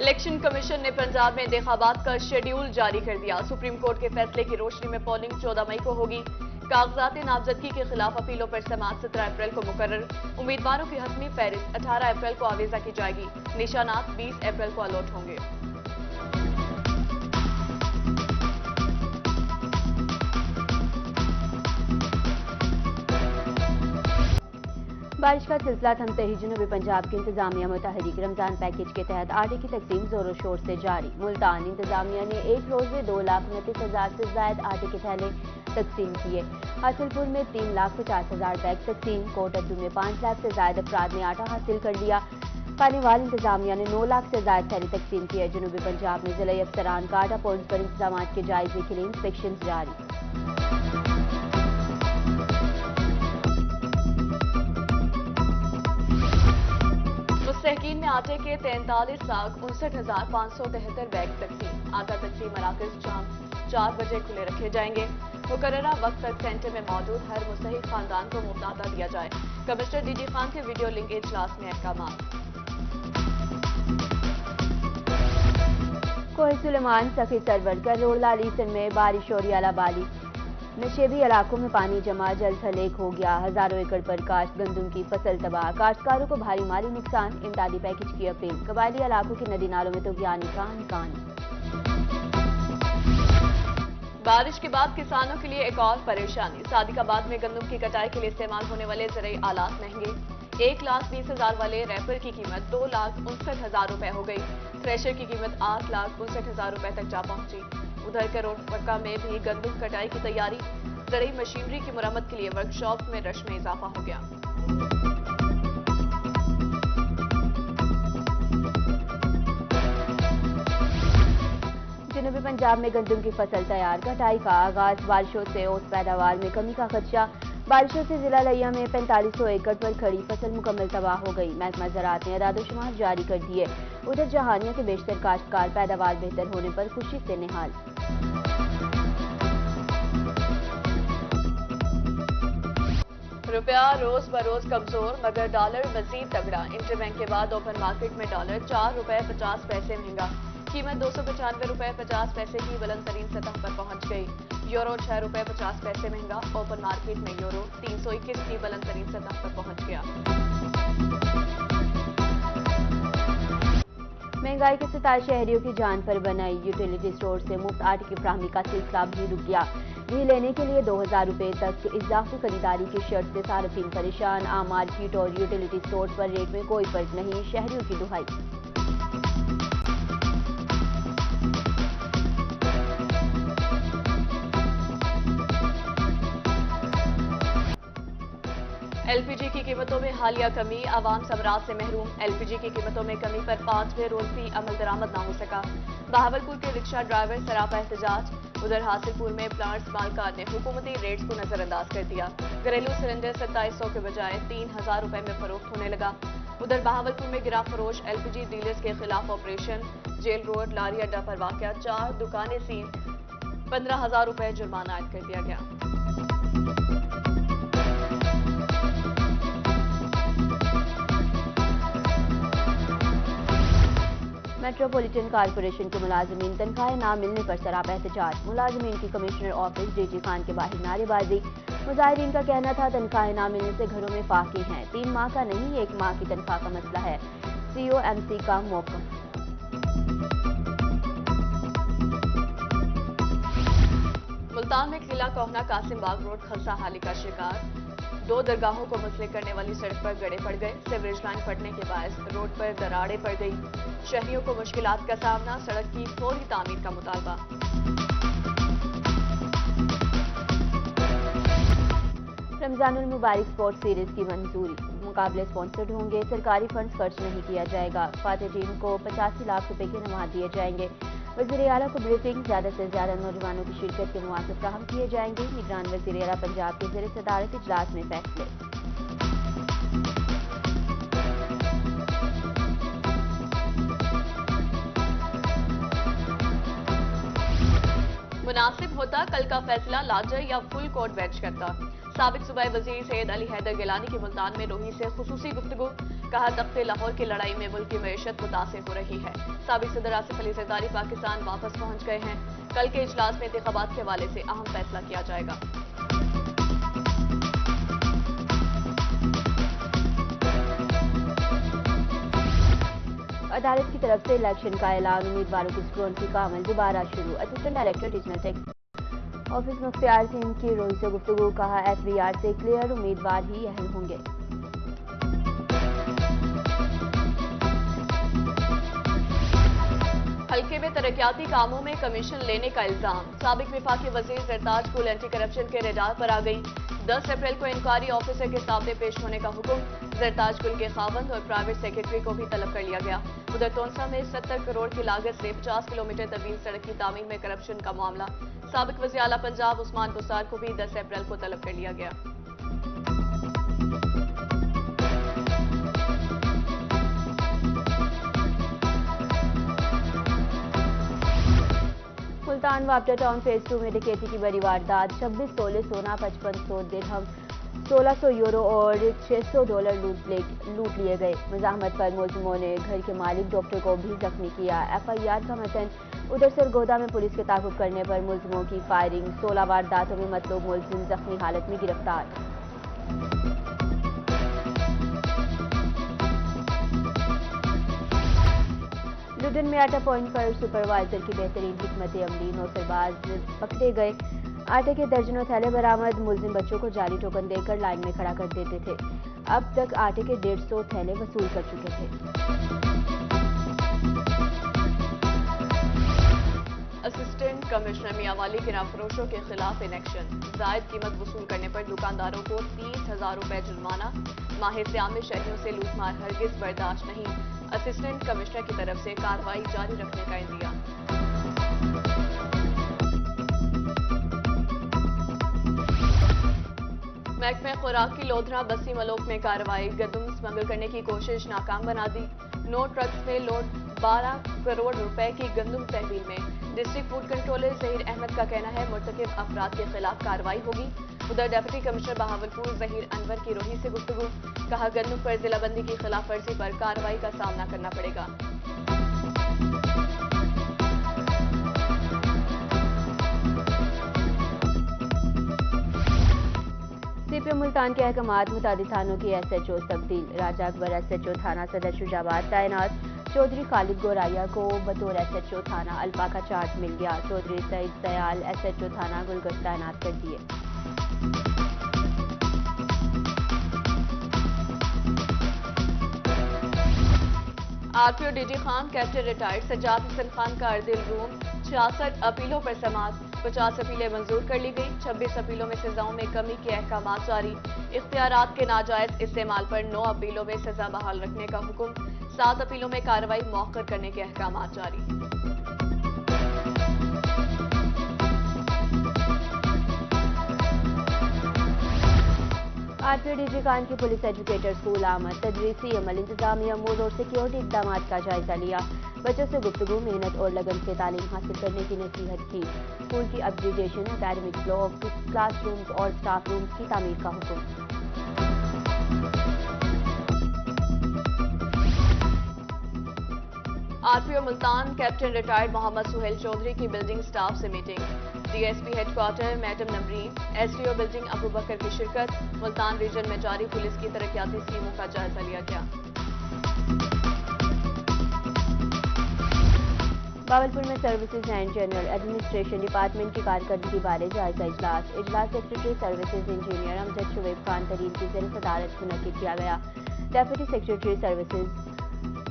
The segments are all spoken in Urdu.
الیکشن کمیشن نے پنجاب میں انتخابات کا شیڈیول جاری کر دیا۔ سپریم کورٹ کے فیصلے کی روشنی میں پولنگ 14 مئی کو ہوگی۔ کاغذات نامزدگی کے خلاف اپیلوں پر سماعت 17 اپریل کو مقرر۔ امیدواروں کی حتمی فہرست 18 اپریل کو آویزہ کی جائے گی۔ نشانات 20 اپریل کو الاٹ ہوں گے۔ بارش کا سلسلہ تھمتے ہی جنوبی پنجاب کی انتظامیہ متحرک۔ رمضان پیکیج کے تحت آٹے کی تقسیم زور و شور سے جاری۔ ملتان انتظامیہ نے ایک روز میں 2,29,000 سے زائد آٹے کے تھیلے تقسیم کیے۔ حاصل پور میں 3,50,000 بیگ تقسیم۔ کوٹ ادو میں 5 لاکھ سے زائد افراد نے آٹا حاصل کر لیا۔ کانیوال انتظامیہ نے 9 لاکھ سے زائد تھیلے تقسیم کیے۔ جنوبی پنجاب میں ضلعی افسران کا آٹا پوائنٹس پر انتظامات کے جائزے کے لیے انسپیکشنز جاری۔ مستحقین میں آٹے کے 43,59,573 بیگ تقسیم۔ آٹا تقسیم مراکز شام 4 بجے کھلے رکھے جائیں گے۔ مقررہ وقت تک سینٹر میں موجود ہر مستحق خاندان کو مفت آٹا دیا جائے۔ کمشنر ڈی جی خان کے ویڈیو لنک اجلاس میں احکامات۔ کوہ سلیمان سخی سرور کا روڈ لالیسن میں بارش اور اعلی بالی۔ نشیبی علاقوں میں پانی جمع جلد ہلیک ہو گیا۔ ہزاروں ایکڑ پر کاشت گندم کی فصل تباہ۔ کاشتکاروں کو بھاری مالی نقصان۔ امدادی پیکج کی اپیل۔ قبائلی علاقوں کی ندی نالوں میں طغیانی کا امکان۔ بارش کے بعد کسانوں کے لیے ایک اور پریشانی۔ صادق آباد میں گندم کی کٹائی کے لیے استعمال ہونے والے زرعی آلات مہنگے۔ 1,20,000 والے ریپر کی قیمت 2,59,000 روپے ہو گئی۔ تھریشر کی قیمت 8,59,000 روپے تک جا پہنچی۔ ادھر کروڑ پکا میں بھی گندم کٹائی کی تیاری۔ زرعی مشینری کی مرمت کے لیے ورکشاپ میں رش میں اضافہ ہو گیا۔ جنوبی پنجاب میں گندم کی فصل تیار۔ کٹائی کا آغاز۔ بارشوں سے اوسط پیداوار میں کمی کا خدشہ۔ بارشوں سے ضلع لیا میں 4500 ایکڑ پر کھڑی فصل مکمل تباہ ہو گئی۔ محکمہ زراعت نے اعداد و شمار جاری کر دیے۔ ادھر جہانیہ کے بیشتر کاشتکار پیداوار بہتر ہونے پر خوشی سے نہال۔ روپیہ روز بروز کمزور مگر ڈالر مزید تگڑا۔ انٹر بینک کے بعد اوپن مارکیٹ میں ڈالر 4 روپے 50 پیسے مہنگا۔ قیمت 295 روپے 50 پیسے کی بلند ترین سطح پر پہنچ گئی۔ یورو 6 روپے 50 پیسے مہنگا۔ اوپن مارکیٹ میں یورو 321 کی بلند ترین سطح پر پہنچ گیا۔ مہنگائی کے ستارے شہریوں کی جان پر بنائی۔ یوٹیلیٹی سٹور سے مفت آٹے کی فراہمی کا سلسلہ بھی رک گیا۔ گھی لینے کے لیے 2,000 روپے تک اضافی خریداری کی شرط سے صارفین پریشان۔ عام مارکیٹ اور یوٹیلیٹی سٹورز پر ریٹ میں کوئی فرق نہیں۔ شہریوں کی دہائی۔ ایل پی جی کی قیمتوں میں حالیہ کمی۔ عوام ثمرات سے محروم۔ ایل پی جی کی قیمتوں میں کمی پر 5ویں روز بھی عمل درآمد نہ ہو سکا۔ بہاولپور کے رکشہ ڈرائیور سراپا احتجاج۔ ادھر حاصل پور میں پلانٹس مالکان نے حکومتی ریٹس کو نظر انداز کر دیا۔ گھریلو سلنڈر 2700 کے بجائے 3,000 روپے میں فروخت ہونے لگا۔ ادھر بہاولپور میں گرا فروش۔ ایل پی جی ڈیلرز کے خلاف آپریشن۔ جیل روڈ لاری اڈہ پر واقع 4 دکانیں سیل۔ 15,000 روپے جرمانہ عائد کر دیا گیا۔ میٹروپولیٹن کارپوریشن کے ملازمین تنخواہیں نہ ملنے پر سراپا احتجاج۔ ملازمین کی commissioner office D G Khan کے باہر نعرے بازی۔ مظاہرین کا کہنا تھا تنخواہیں نہ ملنے سے گھروں میں فاقے ہیں۔ 3 ماہ کا نہیں 1 ماہ کی تنخواہ کا مسئلہ ہے۔ سی او ایم سی کا موقف۔ ملتان میں قلعہ کوہنا قاسم باغ روڈ خستہ حالی کا شکار۔ 2 درگاہوں کو منسلک کرنے والی سڑک پر گڑھے پڑ گئے۔ سیوریج لائن پھٹنے کے باعث روڈ پر دراڑیں پڑ گئی۔ شہریوں کو مشکلات کا سامنا۔ سڑک کی فوری تعمیر کا مطالبہ۔ رمضان المبارک اسپورٹس سیریز کی منظوری۔ مقابلے اسپانسرڈ ہوں گے۔ سرکاری فنڈز خرچ نہیں کیا جائے گا۔ فاتح ٹیم کو 85 لاکھ روپے کے انعامات دیے جائیں گے۔ وزیر اعلیٰ کو بریفنگ۔ زیادہ سے زیادہ نوجوانوں کی شرکت کے مواقع فراہم کیے جائیں گے۔ نگران وزیر اعلیٰ پنجاب کے زیر صدارت اجلاس میں فیصلے۔ مناسب ہوتا کل کا فیصلہ لارجر یا فل کورٹ بینچ کرتا۔ سابق صوبائی وزیر سید علی حیدر گیلانی کی ملتان میں روحی سے خصوصی گفتگو۔ کہا تخت لاہور کی لڑائی میں ملک کی معیشت متاثر ہو رہی ہے۔ سابق صدر آصف علی زرداری پاکستان واپس پہنچ گئے ہیں۔ کل کے اجلاس میں انتخابات کے حوالے سے اہم فیصلہ کیا جائے گا۔ عدالت کی طرف سے الیکشن کا اعلان، امیدواروں کی اسکرونٹی کا عمل دوبارہ شروع۔ Assistant director regional tax office Mukhtar Singh کی روئی سے گفتگو، کہا ایف بی آر سے کلیئر امیدوار ہی اہل ہوں گے۔ حلقے میں ترقیاتی کاموں میں کمیشن لینے کا الزام، سابق وفاقی وزیر زرتاج گل اینٹی کرپشن کے ریڈار پر آ گئی۔ 10 اپریل کو انکوائری آفیسر کے سامنے پیش ہونے کا حکم، زرتاج گل کے خاوند اور پرائیویٹ سیکرٹری کو بھی طلب کر لیا گیا۔ ادھر تونسا میں 70 کروڑ کی لاگت سے 50 کلومیٹر طویل سڑک کی تعمیر میں کرپشن کا معاملہ، سابق وزیر اعلیٰ پنجاب عثمان بسار کو بھی 10 اپریل کو طلب کر لیا گیا۔ ملتان واپڈا ٹاؤن فیز 2 میں ڈکیتی کی بڑی واردات، 26 تولے سونا، 5500 درہم، 1600 یورو اور $600 لوٹ لیے گئے۔ مزاحمت پر ملزموں نے گھر کے مالک ڈاکٹر کو بھی زخمی کیا۔ ایف آئی آر کا متن، ادھر سرگودا میں پولیس کے تعاقب کرنے پر ملزموں کی فائرنگ، 16 وارداتوں میں مطلوب ملزم زخمی حالت میں گرفتار۔ لڈن میں آٹا پوائنٹ پر سپروائزر کی بہترین حکمت عملی، نوسرباز پکڑے گئے۔ آٹے کے درجنوں تھیلے برآمد، ملزم بچوں کو جعلی ٹوکن دے کر لائن میں کھڑا کر دیتے تھے۔ اب تک آٹے کے 150 تھیلے وصول کر چکے تھے۔ اسسٹنٹ کمشنر میاں والی گراں فروشوں کے خلاف انیکشن، زائد قیمت وصول کرنے پر دکانداروں کو 30,000 روپے جرمانہ، ماہ سیام میں شہریوں سے لوٹ مار ہرگز برداشت نہیں، اسسٹنٹ کمشنر کی طرف سے کارروائی جاری رکھنے کا عندیہ۔ محکمہ خوراک کی لودھرا بسی ملوک میں کارروائی، گندم اسمگل کرنے کی کوشش ناکام بنا دی، 9 ٹرکس میں لوڈ 12 کروڑ روپے کی گندم تحویل میں۔ District food controller Zaheer Ahmed کا کہنا ہے مرتکب افراد کے خلاف کارروائی ہوگی۔ ادھر ڈپٹی کمشنر بہاولپور ظہیر انور کی روہی سے گفتگو، کہا گندم پر ضلع بندی کی خلاف ورزی پر کارروائی کا سامنا کرنا پڑے گا۔ سی پی ایم ملتان کے احکامات، متعدد تھانوں کی ایس ایچ اوز تبدیل، راجہ اکبر ایس ایچ او تھانہ صدر شجاباد تعینات، چودھری خالد گورائیا کو بطور ایس ایچ او تھانہ الپا کا چارج مل گیا، Chaudhry Saeed Sial S H O تھانہ گلگت تعینات کر دیے۔ R P O D G Khan captain retired Sajjad Hasan Khan کا اردل روم، 66 اپیلوں پر سماعت، 50 اپیلیں منظور کر لی گئی، 26 اپیلوں میں سزاؤں میں کمی کے احکامات جاری، اختیارات کے ناجائز استعمال پر 9 اپیلوں میں سزا بحال رکھنے کا حکم، 7 اپیلوں میں کارروائی مؤخر کرنے کے احکامات جاری۔ R P O D G Khan کی پولیس ایجوکیٹر اسکول آمد، تدریسی عمل، انتظامی امور اور سیکیورٹی اقدامات کا جائزہ لیا، بچوں سے گفتگو، محنت اور لگن سے تعلیم حاصل کرنے کی نصیحت کی، اسکول کی upgradation, academic block, class rooms اور اسٹاف رومز کی تعمیر کا حکم۔ R P O Multan captain retired Muhammad Sohail Chaudhry کی بلڈنگ سٹاف سے meeting, D S P headquarter madam Nimreen, S D O building Abu Bakar کی شرکت، ملتان ریجن میں جاری پولیس کی ترقیاتی اسکیموں کا جائزہ لیا گیا۔ باولپور میں services and general administration department کی کارکردگی بارے جائزہ اجلاس، سیکرٹری سروسز انجینئر امجد شعیب خان ترین کی زیر صدارت منعقد کیا گیا، ڈپٹی سیکرٹری سروسز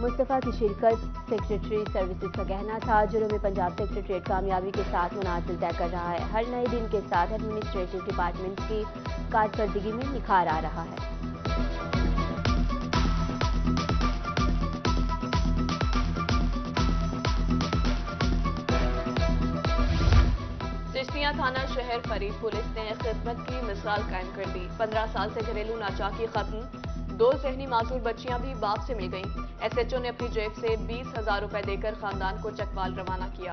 مصطفیٰ کی شرکت، سیکرٹری سروسز کا کہنا تھا جنوبی پنجاب سیکرٹریٹ کامیابی کے ساتھ منازل طے کر رہا ہے، ہر نئے دن کے ساتھ ایڈمنسٹریٹو ڈپارٹمنٹ کی کارکردگی میں نکھار آ رہا ہے۔ چشتیاں تھانہ شہر فرید پولیس نے خدمت کی مثال قائم کر دی، 15 سال سے گھریلو ناچاکی ختم، 2 ذہنی معذور بچیاں بھی باپ سے مل گئیں، ایس ایچ او نے اپنی جیب سے 20,000 روپے دے کر خاندان کو چکوال روانہ کیا۔